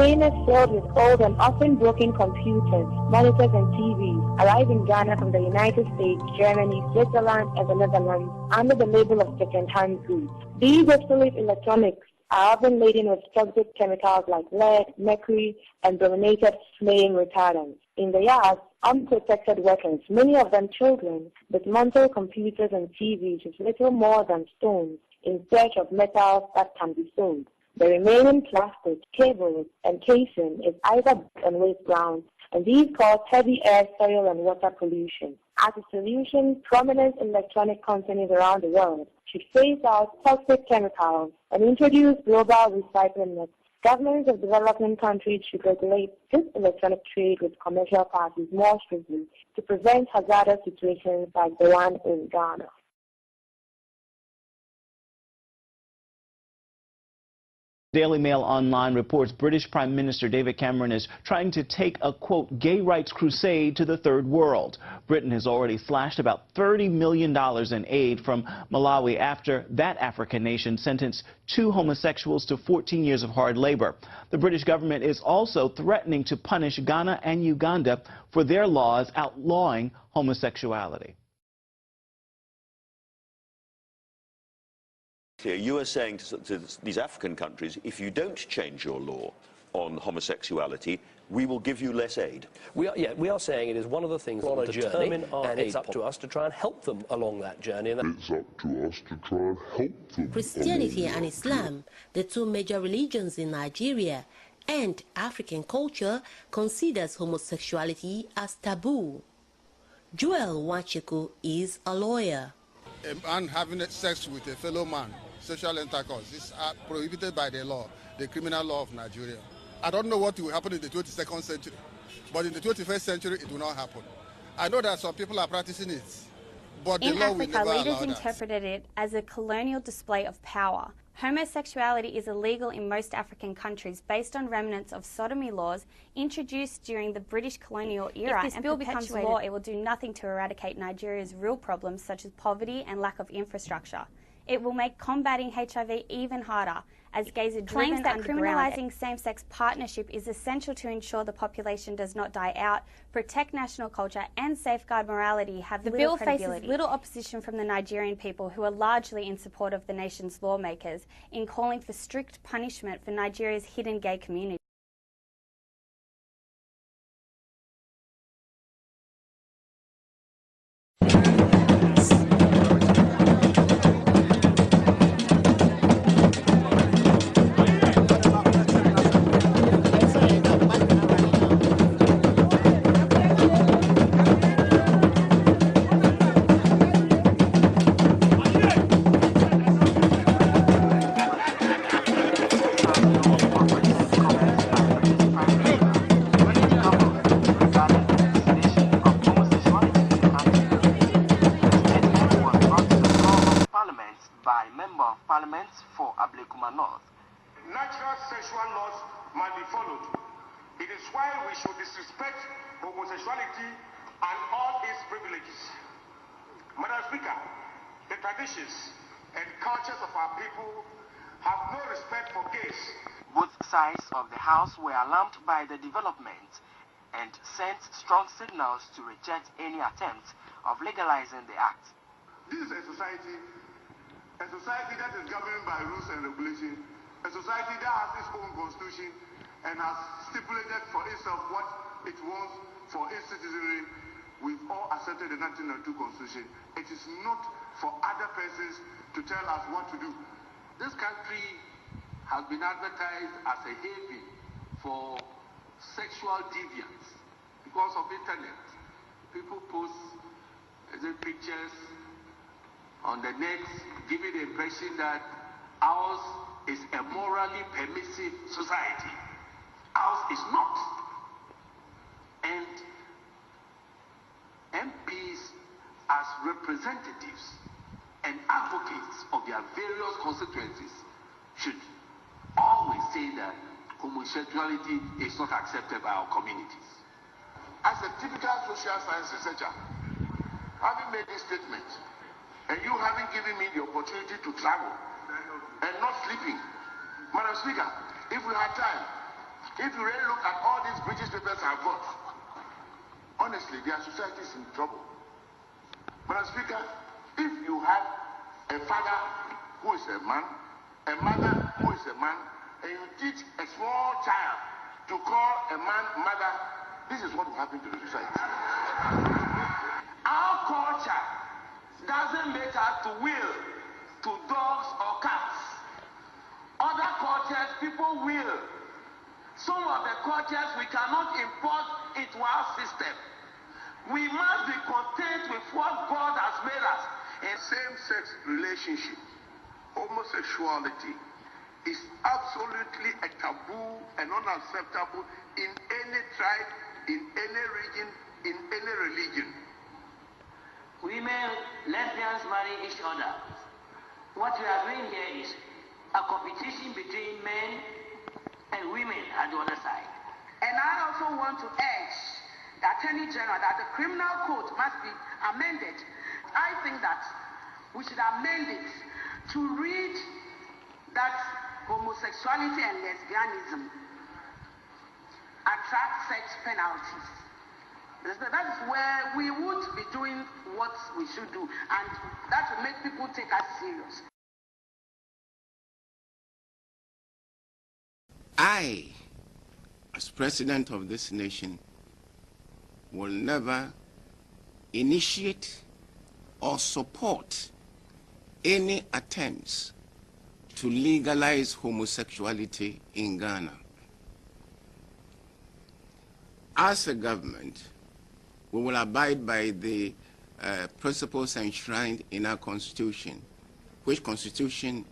Containers filled with old and often broken computers, monitors and TVs arrive in Ghana from the United States, Germany, Switzerland and the Netherlands under the label of second-hand goods. These obsolete electronics are often laden with toxic chemicals like lead, mercury, and brominated flame retardants. In the yards, unprotected workers, many of them children, dismantle computers and TVs with little more than stones in search of metals that can be sold. The remaining plastic, cables, and casing is either on waste ground, and these cause heavy air, soil, and water pollution. As a solution, prominent electronic companies around the world should phase out toxic chemicals and introduce global recycling nets. Governments of developing countries should regulate this electronic trade with commercial parties more strictly to prevent hazardous situations like the one in Ghana. Daily Mail Online reports British Prime Minister David Cameron is trying to take a, quote, gay rights crusade to the third world. Britain has already slashed about $30 million in aid from Malawi after that African nation sentenced 2 homosexuals to 14 years of hard labor. The British government is also threatening to punish Ghana and Uganda for their laws outlawing homosexuality. You are saying to these African countries, if you don't change your law on homosexuality, we will give you less aid. We are saying it is one of the things that will determine our aid, and it's up to us to try and help them along that journey. It's up to us to try and help them. Christianity and Islam, the 2 major religions in Nigeria, and African culture considers homosexuality as taboo. Joel Wachiku is a lawyer. A man having sex with a fellow man, sexual intercourse, is prohibited by the law, the criminal law of Nigeria. I don't know what will happen in the 22nd century, but in the 21st century it will not happen. I know that some people are practicing it, but the law will never allow that. In Africa, leaders interpreted it as a colonial display of power. Homosexuality is illegal in most African countries based on remnants of sodomy laws introduced during the British colonial era. If this bill becomes law, it will do nothing to eradicate Nigeria's real problems such as poverty and lack of infrastructure. It will make combating HIV even harder, as gays are driven underground. Claims that criminalising same-sex partnership is essential to ensure the population does not die out, protect national culture and safeguard morality have little credibility. The bill faces little opposition from the Nigerian people, who are largely in support of the nation's lawmakers in calling for strict punishment for Nigeria's hidden gay community. Natural sexual laws must be followed. It is why we should disrespect homosexuality and all its privileges. Madam Speaker, the traditions and cultures of our people have no respect for gays. Both sides of the House were alarmed by the development and sent strong signals to reject any attempt of legalizing the act. This is a society that is governed by rules and regulations, a society that has its own constitution and has stipulated for itself what it wants for its citizenry. We've all accepted the 1992 Constitution. It is not for other persons to tell us what to do. This country has been advertised as a haven for sexual deviance because of internet. People post pictures on the net, giving the impression that ours is a morally permissive society. Ours is not. And MPs, as representatives and advocates of their various constituencies, should always say that homosexuality is not accepted by our communities. As a typical social science researcher, having made this statement, and you having given me the opportunity to travel and not sleeping, Madam Speaker, if we had time, If you really look at all these British papers I've got, honestly, their society is in trouble. Madam Speaker, if you have a father who is a man, a mother who is a man, and you teach a small child to call a man mother, this is what will happen to the society. Our culture doesn't make us to will to dogs or cats. Other cultures, people will. Some of the cultures we cannot import into our system. We must be content with what God has made us. A same-sex relationship, homosexuality, is absolutely a taboo and unacceptable in any tribe, in any region, in any religion. Women, lesbians marry each other. What we are doing here is a competition between men and women at the other side. And I also want to urge the Attorney General that the criminal code must be amended. I think that we should amend it to read that homosexuality and lesbianism attract sex penalties. That is where we would be doing what we should do, and that will make people take us serious. I, as president of this nation, will never initiate or support any attempts to legalize homosexuality in Ghana. As a government, we will abide by the principles enshrined in our Constitution, which Constitution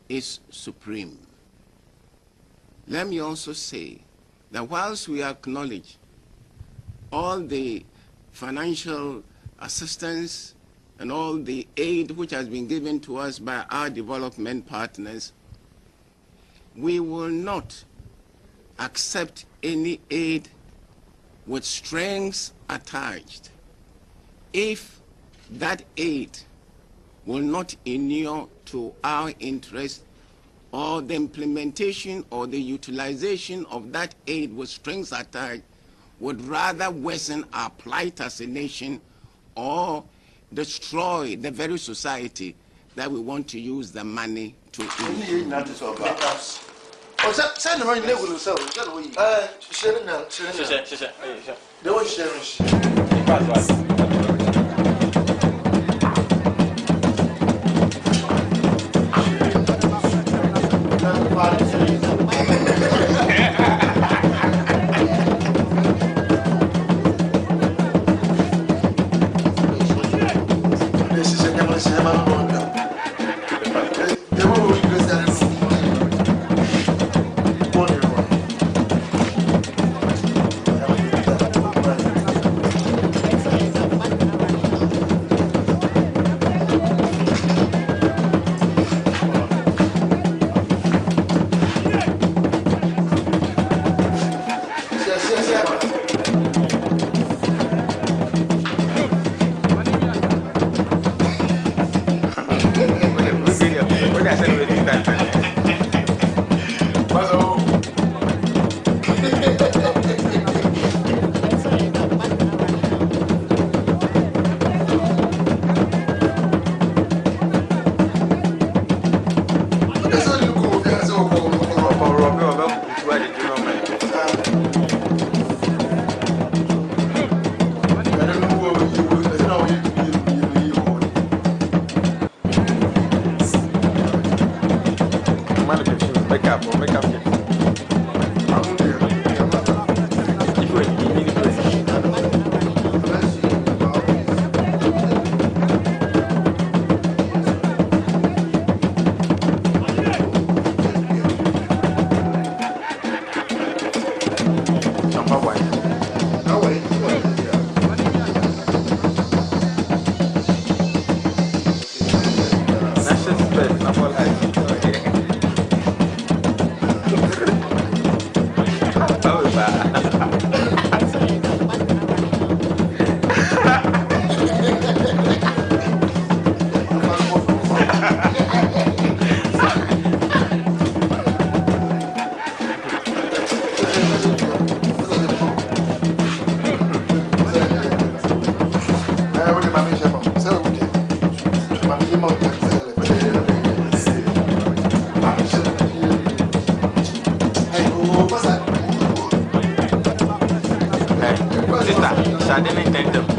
is supreme. Let me also say that whilst we acknowledge all the financial assistance and all the aid which has been given to us by our development partners, we will not accept any aid with strings attached if that aid will not inure to our interest, or the implementation or the utilization of that aid with strings attached would rather worsen our plight as a nation or destroy the very society that we want to use the money to I didn't intend them.